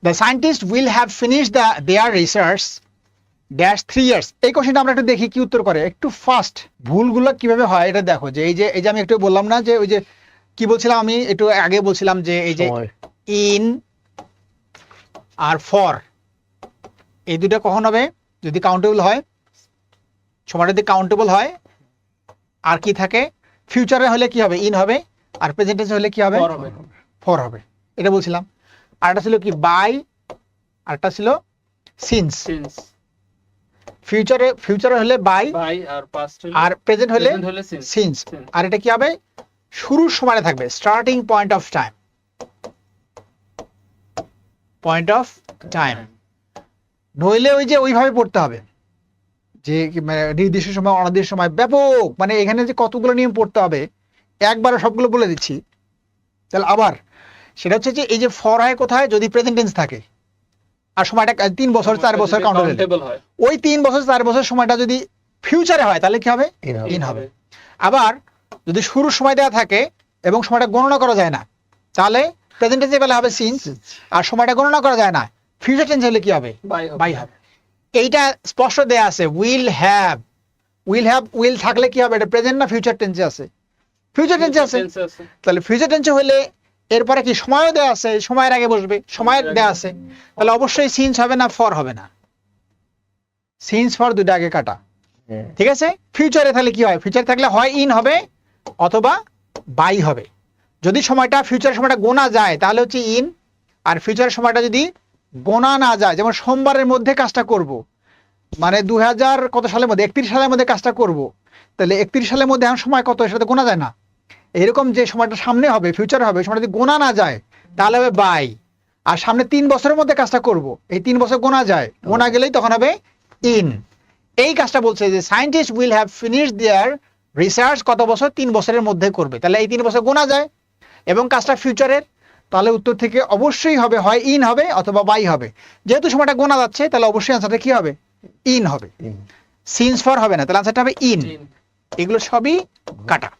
The scientist will have finish their research dash 3 years. এই কোশ্চেনটা আমরা একটু দেখি কি উত্তর করে, একটু ফাস্ট। ভুলগুলো কিভাবে হয় এটা দেখো, যে এই যে আমি একটু বললাম না যে ওই যে কি বলছিলাম, আমি একটু আগে বলছিলাম যে এই যে ইন আর ফর এই দুটো কখন হবে, যদি কাউন্টেবল হয়, সময়টা যদি কাউন্টেবল হয়, আর কি থাকে, ফিউচারে হলে কি হবে, ইন হবে, আর প্রেজেন্ট টেন্সে হলে কি হবে, ফর হবে, এটা বলছিলাম। আর একটা ছিল কি বাই, আর একটা ছিল সিন্স। ফিউচারে হলে বাই, আর প্রেজেন্ট হলে সিন্স, আর এটা কি হবে, শুরুর সময় থাকবে, starting point of time, point of time. নইলে ওই যে ওইভাবে পড়তে হবে যে নির্দিষ্ট সময়, অনির্দিষ্ট সময়, ব্যাপক, মানে এখানে যে কতগুলো নিয়ম পড়তে হবে একবারে সবগুলো বলে দিচ্ছি। তাহলে আবার সেটা হচ্ছে যে এই যে ফর হয় কোথায়, যদি প্রেজেন্ট টেন্স থাকে আর সময়টা 3 বছর 4 বছর কাউন্টেবল হয়, ওই 3 বছর 4 বছর সময়টা যদি ফিউচারে হয় তাহলে কি হবে, ইন হবে। আবার যদি শুরুর সময় দেওয়া থাকে এবং সময়টা গণনা করা যায় না, তাহলে প্রেজেন্ট টেন্সে বেলা হবে সিন্স, আর সময়টা গণনা করা যায় না, ফিউচার টেন্স হলে কি হবে, বাই হবে। এইটা স্পষ্ট দেয়া আছে, উইল হ্যাভ, উইল থাকলে কি হবে, এটা প্রেজেন্ট না ফিউচার টেন্সে আছে, ফিউচার টেন্সে আছে। তাহলে ফিউচার টেন্সে হলে এরপরে কি সময়ও দেওয়া আছে, সময়ের আগে বসবে, সময় দেওয়া আছে, তাহলে অবশ্যই সিন্স হবে না, ফর হবে না, সিন্স ফর দুটো আগে কাটা, ঠিক আছে। ফিউচারে তাহলে কি হয়, ফিউচার থাকলে হয় ইন হবে অথবা বাই হবে। যদি সময়টা ফিউচারের সময়টা গোনা যায় তাহলে হচ্ছে ইন, আর ফিউচারের সময়টা যদি গোনা না যায়, যেমন সোমবারের মধ্যে কাজটা করব, মানে 2000 কত সালের মধ্যে, 31 সালের মধ্যে কাজটা করব, তাহলে 31 সালের মধ্যে এখন সময় কত, সেটা তো গোনা যায় না। এরকম যে সময়টা সামনে হবে, ফিউচারে হবে, সময়টা যদি গোনা না যায় তাহলে হবে বাই, আর সামনে 3 বছরের মধ্যে কাজটা করব, এই 3 বছর গোনা যায়, গোনা গেলেই তখন হবে ইন। এই কাজটা বলছে যে scientist will have finish their research কত বছর, 3 বছরের মধ্যে করবে, তাহলে এই 3 বছর গোনা যায় এবং কাজটা ফিউচারের, তাহলে উত্তর থেকে অবশ্যই হবে হয় ইন হবে অথবা বাই হবে। যেহেতু সময়টা গোনা যাচ্ছে তাহলে অবশ্যই আনসারটা কি হবে, ইন হবে, সিন্স ফর হবে না, তাহলে আনসারটা হবে ইন। এগুলো সবই কাটা।